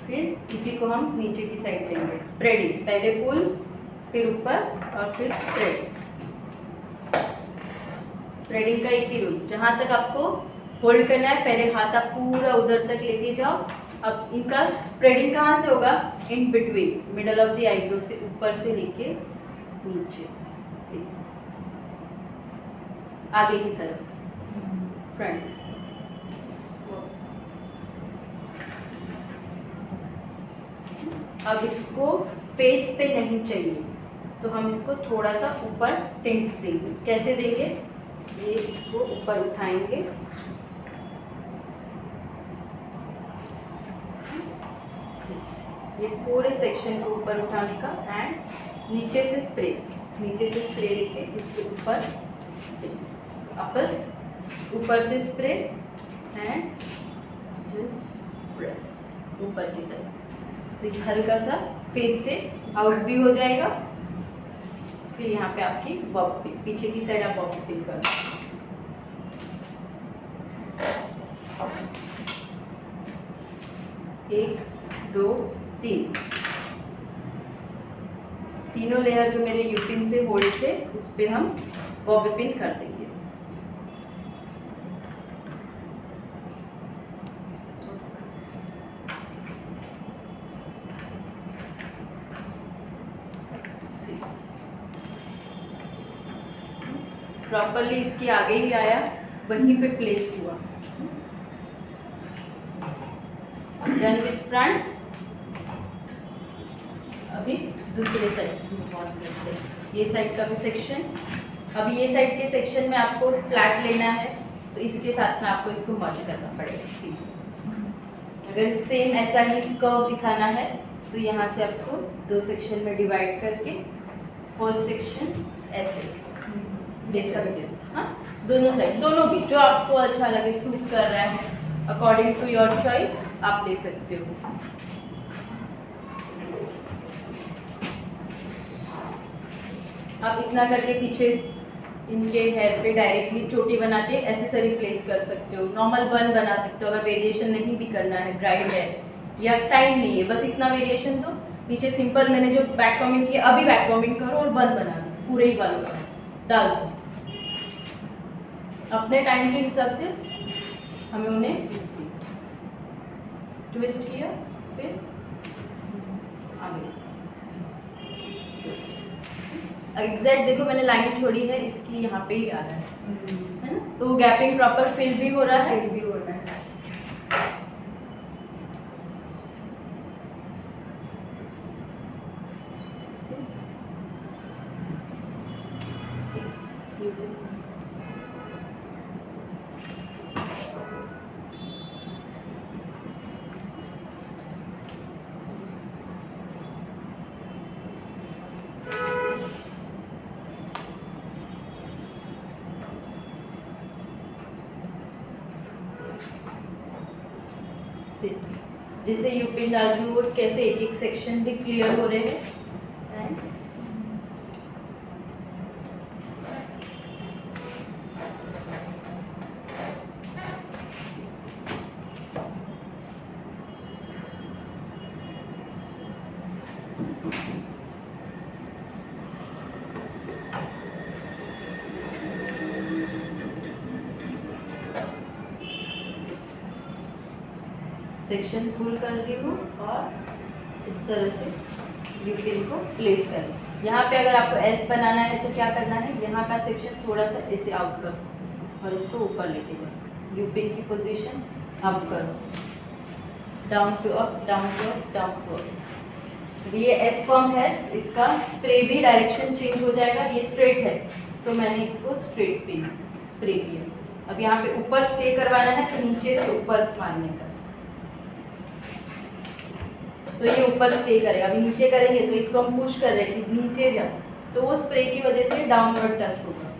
फिर इसी को हम नीचे की साइड लेंगे। स्प्रेडिंग, पहले पुल फिर ऊपर और फिर स्प्रेडिंग का एक ही रूल, जहाँ तक आपको होल्ड करना है पहले हाथ आप पूरा उधर तक लेके जाओ। अब इनका स्प्रेडिंग कहाँ से होगा? In between, middle of the eyebrow से ऊपर से लेके नीचे से आगे की तरफ फ्रंट। अब इसको फेस पे नहीं चाहिए तो हम इसको थोड़ा सा ऊपर टिंट देंगे। कैसे देंगे? ये इसको ऊपर उठाएंगे, ये पूरे सेक्शन को ऊपर उठाने का, एंड नीचे से स्प्रे लेके इसके ऊपर वापस ऊपर से स्प्रे एंड जस्ट प्रेस ऊपर की साइड। तो ये हल्का सा फेस से आउट भी हो जाएगा। फिर यहाँ पे आपकी बॉब पिन, पीछे की साइड आप बॉब पिन कर 1 2 3 तीनों लेयर जो मेरे यूपिन से होल्ड थे उस पे हम बॉबी पिन कर देंगे। प्रॉपरली इसके आगे ही आया, वहीं पे प्लेस हुआ। Done with front. अभी दूसरे साइड मूव ऑन करते हैं। ये साइड का भी सेक्शन, अभी ये साइड के सेक्शन में आपको फ्लैट लेना है तो इसके साथ में आपको इसको मर्ज करना पड़ेगा। सी अगर सेम ऐसा ही कर्व दिखाना है तो यहाँ से आपको दो सेक्शन में डिवाइड करके फर्स्ट सेक्शन ऐसे दे सकते हो। हाँ, दोनों साइड, दोनों भी जो आपको अच्छा लगे, सूट कर रहा है, अकॉर्डिंग टू योर चॉइस आप ले सकते हो। आप इतना करके पीछे इनके हेयर पे डायरेक्टली चोटी बना के एसेसरी प्लेस कर सकते हो, नॉर्मल बन बना सकते हो। अगर वेरिएशन नहीं भी करना है, ब्राइड है या टाइम नहीं है, बस इतना वेरिएशन दो। पीछे सिंपल मैंने जो बैक कॉमिंग किया, अभी बैक कॉमिंग करो और बन बना दो, पूरे ही बालों का डाल दो। अपने टाइम के हिसाब से हमें उन्हें ट्विस्ट किया, फिर आगे एग्जैक्ट देखो मैंने लाइन छोड़ी है इसकी, यहाँ पे ही आ रहा है ना, तो गैपिंग प्रॉपर फिल भी हो रहा है, फिल भी हो रहा है। जैसे यूपी डाल रही हूँ वो कैसे एक एक सेक्शन भी क्लियर हो रहे हैं। सेक्शन पुल कर रही हूँ और इस तरह से यूपिन को प्लेस कर। यहाँ पे अगर आपको एस बनाना है तो क्या करना है, यहाँ का सेक्शन थोड़ा सा ऐसे आउट करो और इसको ऊपर लेके जाओ। यूपिन की पोजीशन अप करो, down to up, down to up, down to up. ये एस फॉर्म है, इसका स्प्रे भी डायरेक्शन चेंज हो जाएगा। ये स्ट्रेट है तो मैंने इसको स्ट्रेट पे स्प्रे किया। अब यहाँ पे ऊपर स्टे करवाना है तो नीचे से ऊपर मारने का, तो ये ऊपर स्टे करेगा। अभी नीचे करेंगे तो इसको हम पुश कर रहे हैं कि नीचे जा, तो वो स्प्रे की वजह से डाउनवर्ड टच होगा।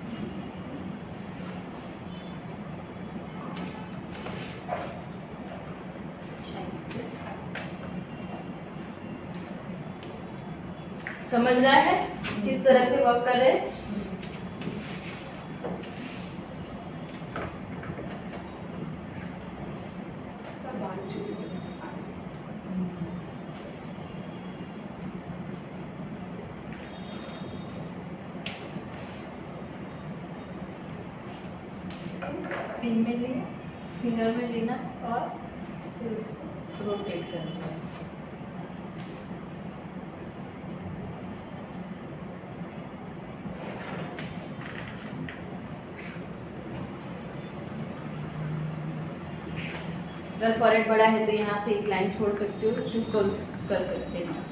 समझ रहा है किस तरह से वर्क कर रहे हैं? पिन में लेना, फिंगर में लेना और फिर उसको रोटेट करना है। अगर फॉरहेड बड़ा है तो यहाँ से एक लाइन छोड़ सकते हो, जो कर सकते हैं।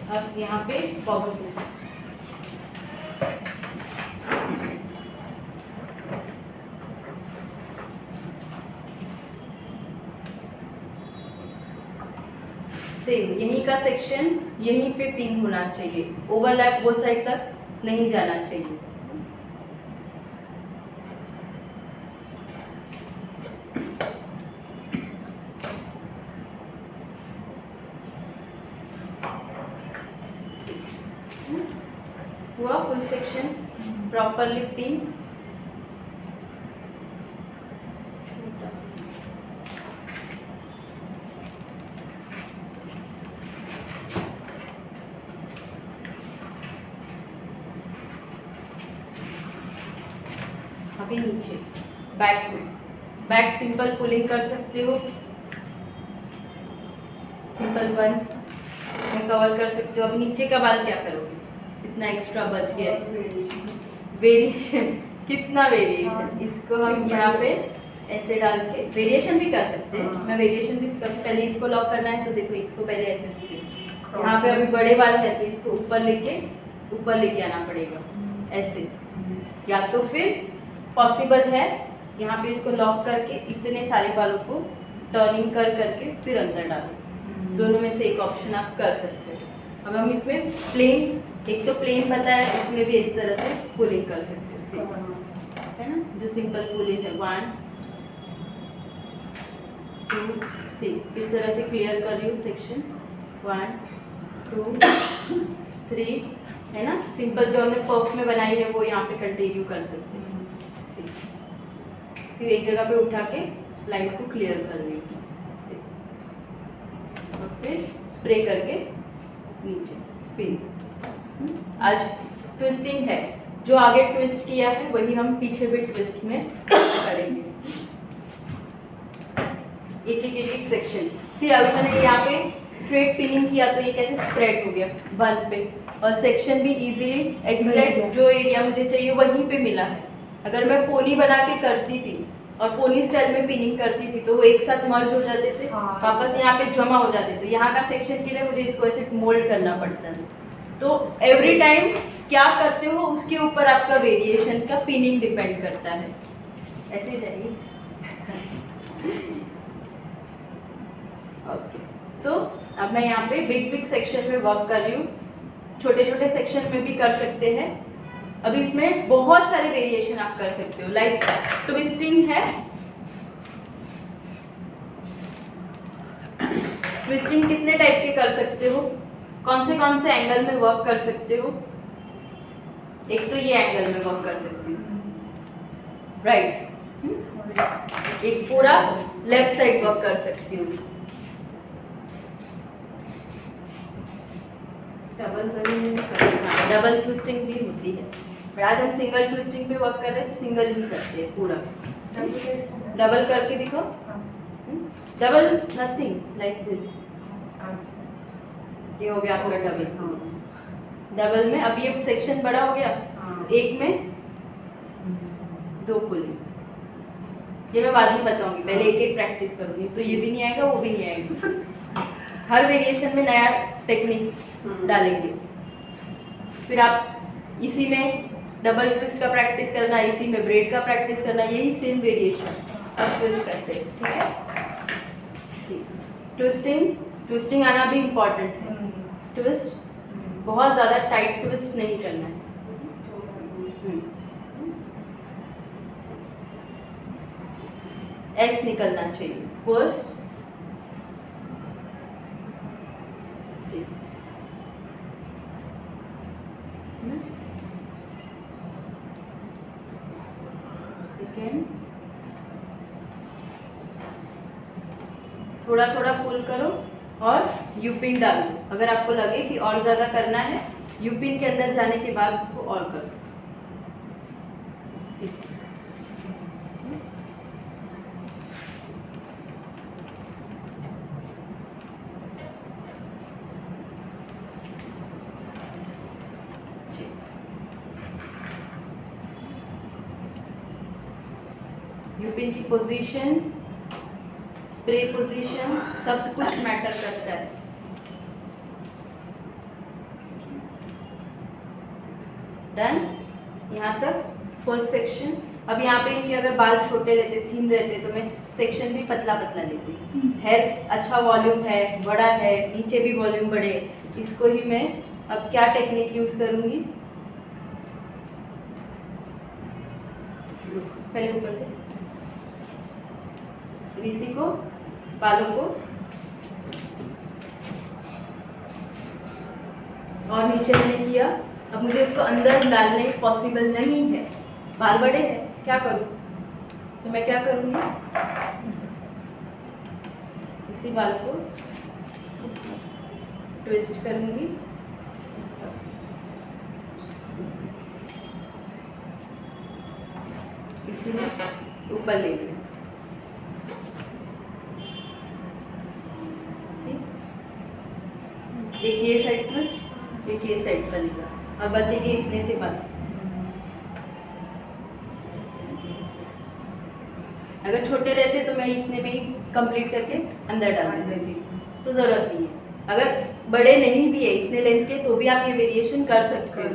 अब यहाँ पे बॉबल सेम यहीं का सेक्शन यहीं पे पिन होना चाहिए, ओवरलैप वो साइड तक नहीं जाना चाहिए। हुआ फुल सेक्शन प्रॉपरली पिन। अभी नीचे बैक में, बैक सिंपल पुलिंग कर सकते हो, सिंपल 1 में कवर कर सकते हो। अब नीचे का बाल क्या करोगे, इतना एक्स्ट्रा बच गया है, वेरिएशन, कितना वेरिएशन, इसको हम यहाँ पे ऐसे डाल के वेरिएशन भी कर सकते हैं। मैं वेरिएशन भी कर, पहले इसको लॉक करना है तो देखो इसको पहले ऐसे स्टिक, यहाँ पे अभी बड़े बाल है तो इसको ऊपर लेके आना पड़ेगा ऐसे, या तो फिर पॉसिबल है यहाँ पे इसको लॉक करके इतने सारे बालों को टर्निंग कर करके फिर अंदर डालो। दोनों में से एक ऑप्शन आप कर सकते हो। अब हम इसमें प्लेन, एक तो प्लेन बताया, इसमें भी इस तरह से पुलिंग कर सकते हो, है ना, जो सिंपल पुलिंग है। 1 2 6 इस तरह से क्लियर कर रही हूँ सेक्शन 1 2 3, है ना। सिंपल जो हमने पफ में बनाई है वो यहाँ पे कंटिन्यू कर सकते हैं। सिर्फ एक जगह पे उठा के लाइन को क्लियर कर रही हूँ और फिर स्प्रे करके नीचे पिन। आज ट्विस्टिंग है, जो आगे ट्विस्ट किया है वही हम पीछे भी ट्विस्ट में करेंगे। एक सेक्शन। सी अभी मैंने यहाँ पे स्ट्रेट पिनिंग किया तो ये कैसे स्प्रेड हो गया 1 पे, और सेक्शन भी इजीली एग्जैक्ट जो एरिया मुझे चाहिए वहीं पे मिला है। अगर मैं पोनी बना के करती थी और पोनी स्टाइल में पिनिंग करती थी तो वो एक साथ मर्ज हो जाते थे, वापस यहाँ पे जमा हो जाते थे। यहाँ का सेक्शन के लिए मुझे इसको ऐसे मोल्ड करना पड़ता है। तो एवरी टाइम क्या करते हो उसके ऊपर आपका वेरिएशन का पिनिंग डिपेंड करता है। ऐसे जाइए। ओके, सो अब मैं यहाँ पे बिग सेक्शन में वर्क कर रही हूँ, छोटे छोटे सेक्शन में भी कर सकते हैं। अभी इसमें बहुत सारे वेरिएशन आप कर सकते हो, लाइक ट्विस्टिंग है। ट्विस्टिंग कितने टाइप के कर सकते हो, कौन से एंगल में वर्क कर सकते हो। एक तो ये एंगल में वर्क कर सकती हो, राइट। एक पूरा लेफ्ट साइड वर्क कर सकती हूँ। डबल ट्विस्टिंग भी होती है, पर आज हम सिंगल ट्विस्टिंग पे वर्क कर रहे हैं तो सिंगल ही करते हैं पूरा। डबल करके दिखो। डबल नथिंग लाइक दिस, ये हो गया आपका डबल। डबल में अब ये सेक्शन बड़ा हो गया, एक में 2 पुलिंग। ये मैं बाद में बताऊंगी, पहले एक एक प्रैक्टिस करूंगी तो ये भी नहीं आएगा वो भी नहीं आएगा। हर वेरिएशन में नया टेक्निक डालेंगे। फिर आप इसी में डबल ट्विस्ट का प्रैक्टिस करना, इसी में ब्रेड का प्रैक्टिस करना, यही सेम वेरिएशन अब ट्विस्ट करते हैं, ठीक है। ट्विस्टिंग आना भी इम्पॉर्टेंट है। ट्विस्ट बहुत ज़्यादा टाइट ट्विस्ट नहीं करना है। एस निकलना चाहिए फर्स्ट, सेकेंड। थोड़ा थोड़ा पुल करो और यूपिन डालो। अगर आपको लगे कि और ज़्यादा करना है, यूपिन के अंदर जाने के बाद उसको और करो। यूपिन की पोजीशन, स्प्रे पोजीशन, सब कुछ मैटर करता है। डन, यहाँ तक फर्स्ट सेक्शन। अब यहाँ पे इनके अगर बाल छोटे रहते, थीन रहते तो मैं सेक्शन भी पतला पतला लेती। हेयर अच्छा वॉल्यूम है, बड़ा है, नीचे भी वॉल्यूम बढ़े, इसको ही मैं अब क्या टेक्निक यूज करूंगी, पहले ऊपर से इसी को बालों को और नीचे मैंने किया। अब मुझे उसको अंदर डालने पॉसिबल नहीं है, बाल बड़े हैं, क्या करूँ? तो मैं क्या करूँगी, इसी बाल को ट्विस्ट करूँगी, इसीलिए ऊपर ले लिया। एक ये साइड ट्विस्ट, एक ये साइड बनेगा और बचेगी इतने से बाल। अगर छोटे रहते तो मैं इतने में ही कंप्लीट करके अंदर डाल देती थी, तो ज़रूरत नहीं है। अगर बड़े नहीं भी है इतने लेंथ के तो भी आप ये वेरिएशन कर सकते हो,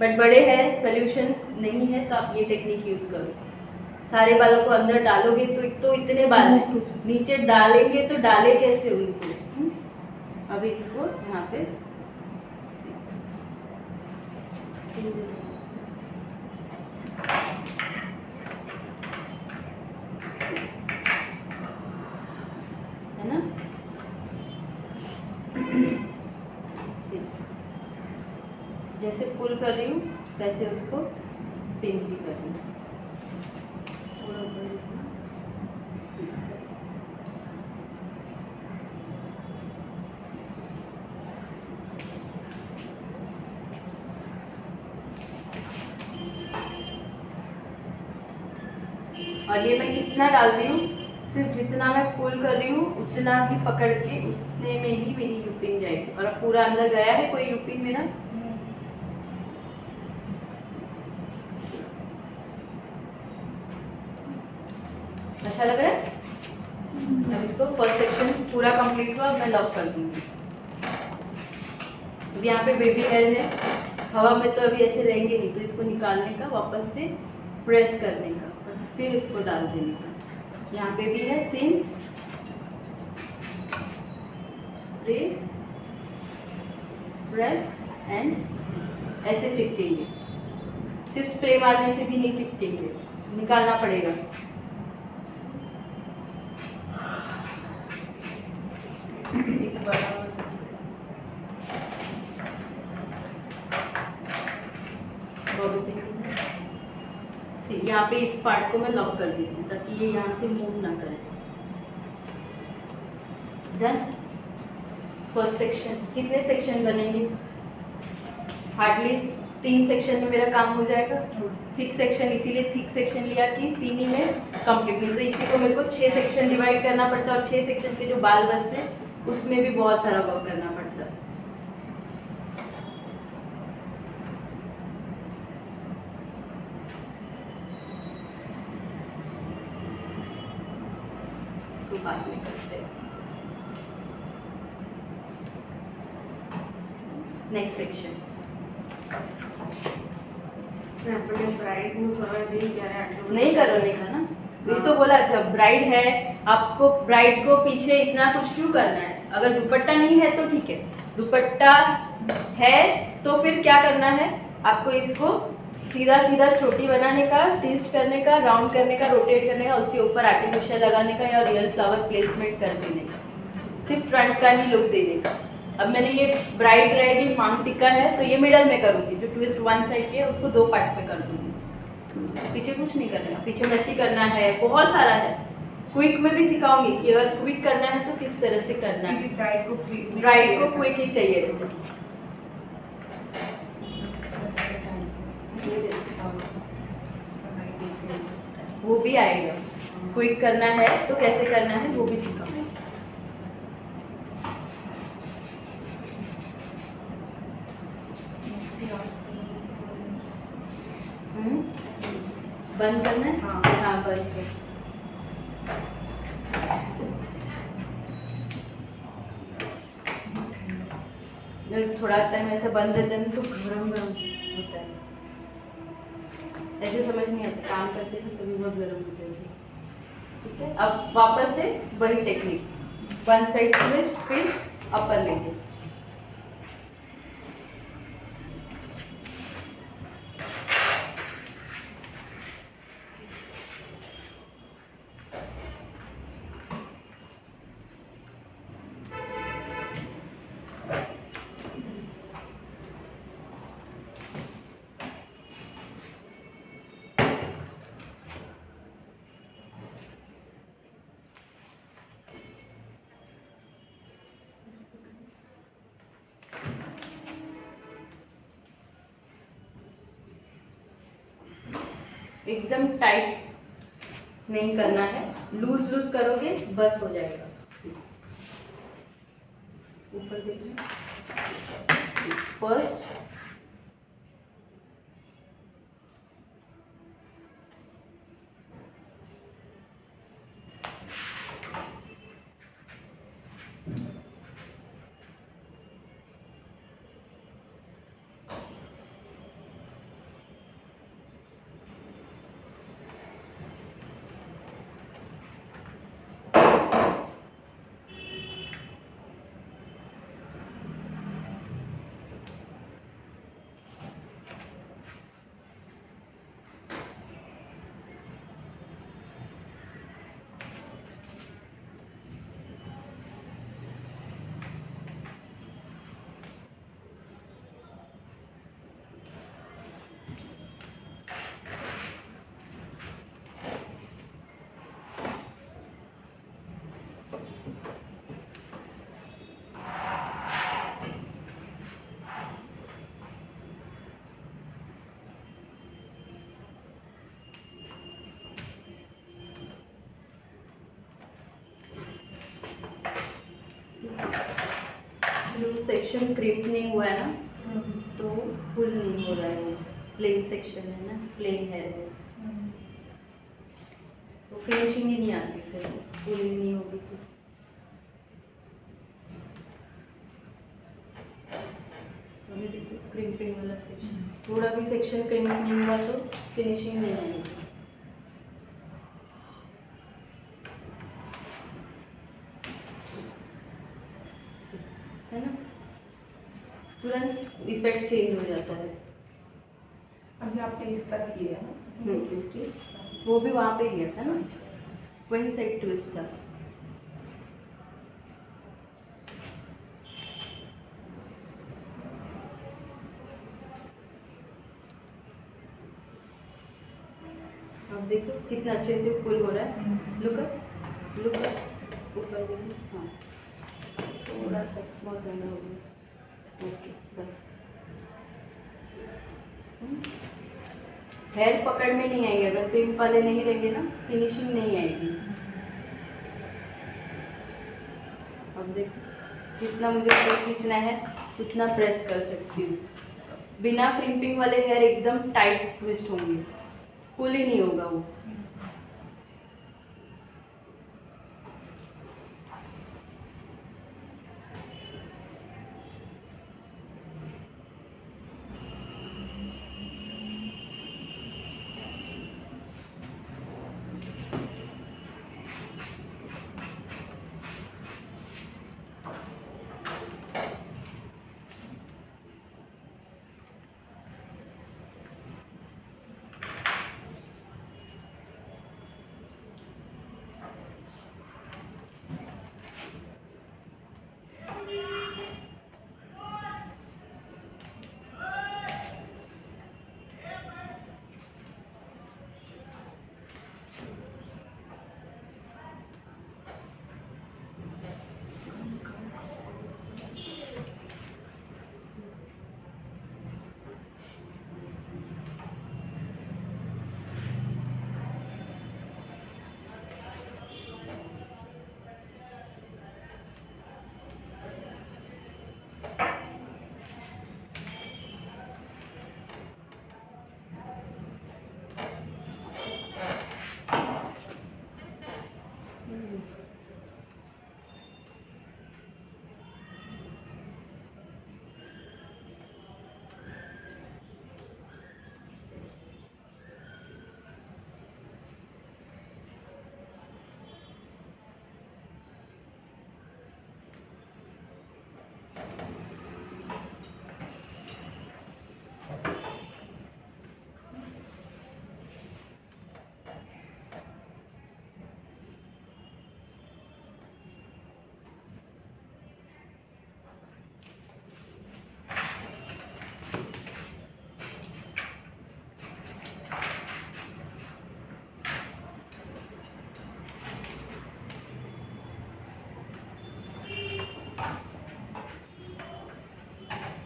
बट बड़े हैं, सोल्यूशन नहीं है, तो आप ये टेक्निक यूज़ करो। सारे बालों को अंदर डालोगे तो एक तो इतने बाल हैं, नीचे डालेंगे तो डाले कैसे उनको। अभी इसको यहाँ पे है ना, जैसे पुल कर रही हूँ वैसे उसको पिन भी कर रही हूँ। और ये मैं कितना डाल रही हूँ, सिर्फ जितना मैं पुल कर रही हूँ उतना ही पकड़ के उतने में ही मेरी यूपिन जाएगी। और अब पूरा अंदर गया है कोई यूपिन मेरा, अच्छा लग रहा है। अब इसको फर्स्ट सेक्शन पूरा कंप्लीट हुआ, मैं लॉक कर दूंगी। अब यहाँ पे बेबी हेयर है, हवा में तो अभी ऐसे रहेंगे नहीं, तो इसको निकालने का, वापस से प्रेस करने का और फिर इसको डाल देने का। यहाँ पे भी है सेम, स्प्रे, प्रेस एंड ऐसे चिपकेंगे। सिर्फ स्प्रे मारने से भी नहीं चिपकेंगे, निकालना पड़ेगा। एक बड़ा यहाँ पे इस पार्ट को मैं लॉक कर देती हूँ ताकि ये यहाँ से मूव ना करे। डन। फर्स्ट सेक्शन, कितने सेक्शन बनेंगे? हार्डली 3 सेक्शन में मेरा काम हो जाएगा। थिक सेक्शन इसीलिए थिक सेक्शन लिया कि 3 ही में कंप्लीट नहीं, तो इसी को मेरे को 6 सेक्शन डिवाइड करना पड़ता है और 6 सेक्शन के जो बाल बचते हैं उसमें भी बहुत सारा वर्क करना पड़ता है। बात नहीं करते। नेक्स्ट सेक्शन ब्राइड નું કરવા જઈએ ત્યારે આટલું नहीं करने का ना, ये तो बोला जब ब्राइड है आपको ब्राइड को पीछे इतना कुछ क्यों करना है। अगर दुपट्टा नहीं है तो ठीक है, दुपट्टा है तो फिर क्या करना है आपको, इसको सीधा सीधा चोटी बनाने का, ट्विस्ट करने का, राउंड करने का, रोटेट करने का, उसके ऊपर आर्टिफिशियल लगाने का या रियल फ्लावर प्लेसमेंट कर देने का, सिर्फ फ्रंट का ही लुक दे देगा। अब मैंने ये ब्राइड रहेगी, मांग टिक्का है तो ये मिडल में करूँगी, जो ट्विस्ट वन साइड की है उसको 2 पार्ट में कर दूँगी। पीछे कुछ नहीं करना, पीछे मैसी करना है, बहुत सारा है। क्विक में भी सिखाऊंगी कि अगर क्विक करना है तो किस तरह से करना है। ब्राइड को क्विक ही चाहिए था। वो भी आएगा, क्विक करना है तो कैसे करना है वो भी सिखाऊंगी। बंद करना है, हाँ बंद कर। थोड़ा टाइम ऐसे बंद रहता है तो गरम गरम होता है, ऐसे समझ नहीं आता, काम करते हैं तो बहुत गर्म होता है। ठीक है, अब वापस से वही टेक्निक, वन साइड ट्विस्ट फिर अपर लेंगे। एकदम टाइट नहीं करना है, लूज लूज करोगे बस हो जाएगा। ऊपर देखिए, फर्स्ट सेक्शन क्रिप नहीं हुआ है ना, तो फुल नहीं हो रहा है, वो प्लेन सेक्शन है ना, प्लेन है वो, तो फिनिशिंग ही नहीं आती, फिर फुलिंग नहीं होगी तो। अभी देखो क्रिम्पिंग वाला सेक्शन, थोड़ा भी सेक्शन क्रिम्प नहीं हुआ तो फिनिशिंग नहीं आएगी। है ना, तुरंत इफेक्ट चेंज हो जाता है। अभी आपने इस तरह किया है ना ट्विस्ट, वो भी वहाँ पे गया था ना, वही साइड ट्विस्ट था। अब देखो कितना अच्छे से पुल हो रहा है, लुक अप, लुक अप, ऊपर भी, हाँ थोड़ा सा बहुत ज़्यादा हो गया, ओके बस। हेयर पकड़ में नहीं आएगी, अगर क्रीम वाले नहीं रहेंगे ना, फिनिशिंग नहीं आएगी। अब देखो जितना मुझे ऊपर खींचना है उतना प्रेस कर सकती हूँ। बिना क्रिम्पिंग वाले हेयर एकदम टाइट ट्विस्ट होंगे, पुल ही नहीं होगा वो।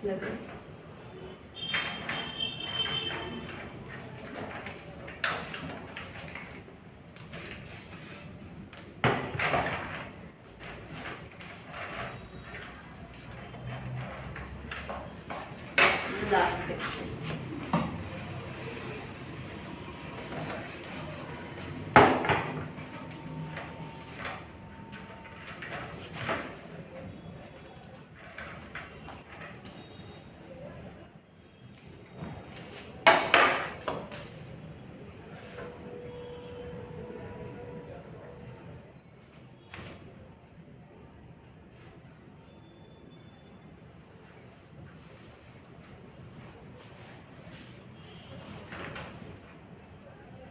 लगे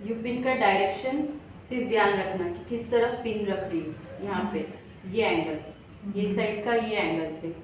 यू पिन का डायरेक्शन सिर्फ ध्यान रखना कि किस तरफ पिन रख रही हूँ। यहाँ पे ये एंगल, ये साइड का ये एंगल पे।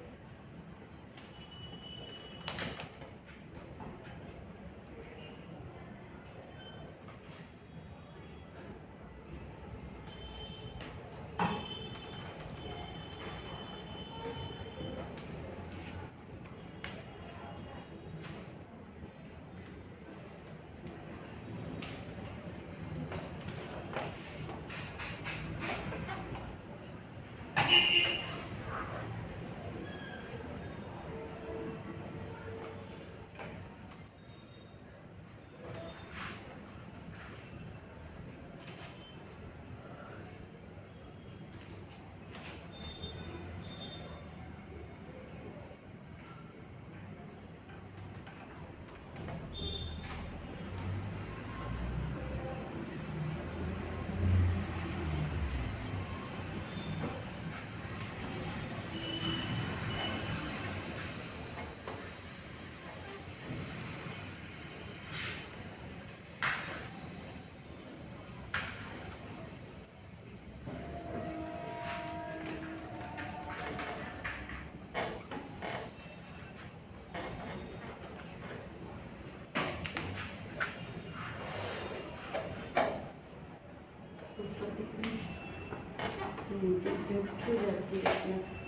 नीचे झुक के जाती है इसमें।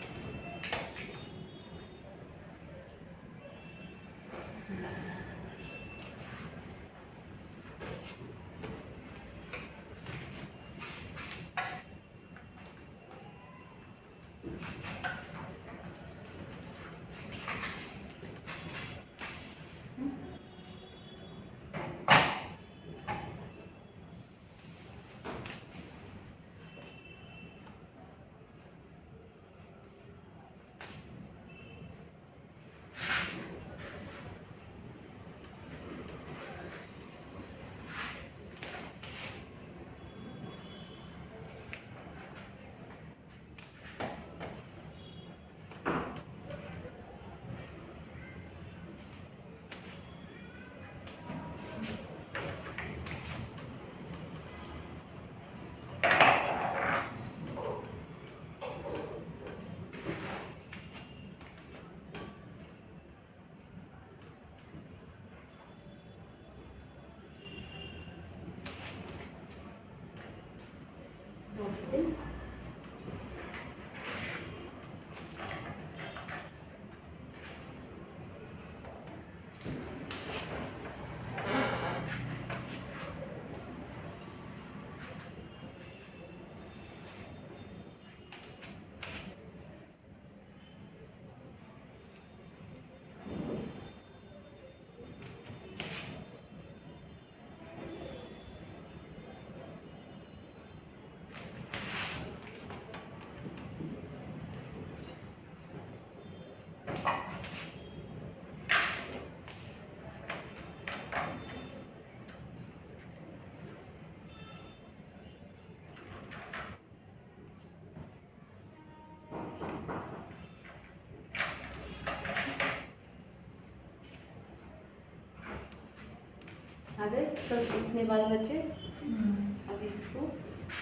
आ गए सब इतने बाल बचे। अब इसको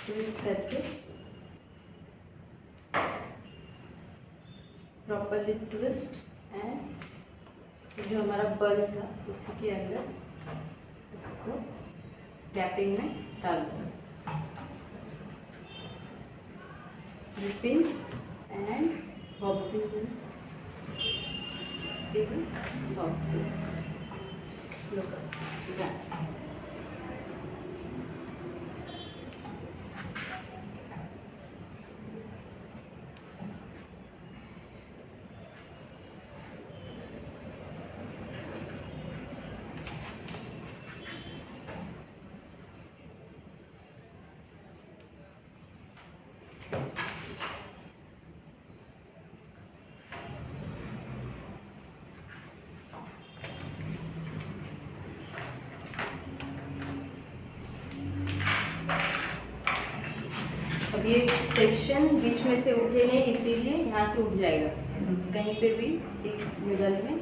ट्विस्ट करके प्रॉपरली ट्विस्ट एंड जो हमारा बल था उसी के अंदर उसको गैपिंग में डाल दो। Pin and bobbin, pin bobbin, look that. अब ये सेक्शन बीच में से उठे नहीं, इसीलिए यहाँ से उठ जाएगा। कहीं पे भी एक मिडल में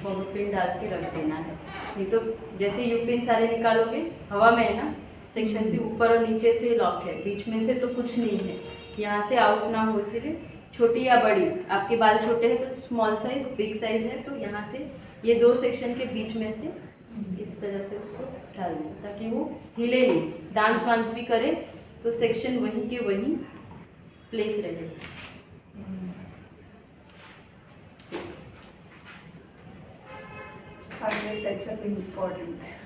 बॉबी पिन डाल के रख देना है, नहीं तो जैसे यू पिन सारे निकालोगे हवा में है ना, सेक्शन से ऊपर और नीचे से लॉक है, बीच में से तो कुछ नहीं है, यहाँ से आउट ना हो, इसलिए छोटी या बड़ी, आपके बाल छोटे हैं तो स्मॉल साइज, बिग साइज है तो यहाँ से ये दो सेक्शन के बीच में से इस तरह से उसको डाल दें ताकि वो हिले नहीं, डांस वांस भी करे तो सेक्शन वहीं के वहीं प्लेस रहे। फाइनल टचअप इम्पोर्टेंट है।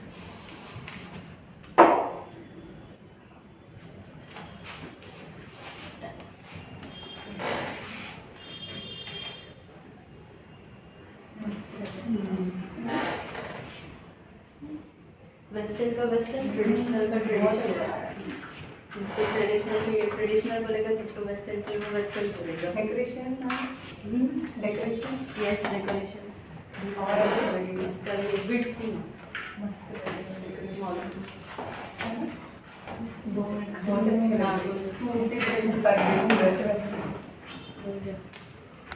वेस्टर्न का वेस्टर्न, ट्रेडिशनल का ट्रेडिशनल, जिसको ट्रेडिशनल चाहिए ट्रेडिशनल बोलेगा, जिसको वेस्टर्न चाहिए वो वेस्टर्न बोलेगा। डेकोरेशन डेकोरेशन यस डेकोरेशन, और अच्छी लगेगी। इसका ये बिट्स थी ना मस्त लगेगा स्मॉल, बहुत अच्छे हाँ, लगे। सूट पे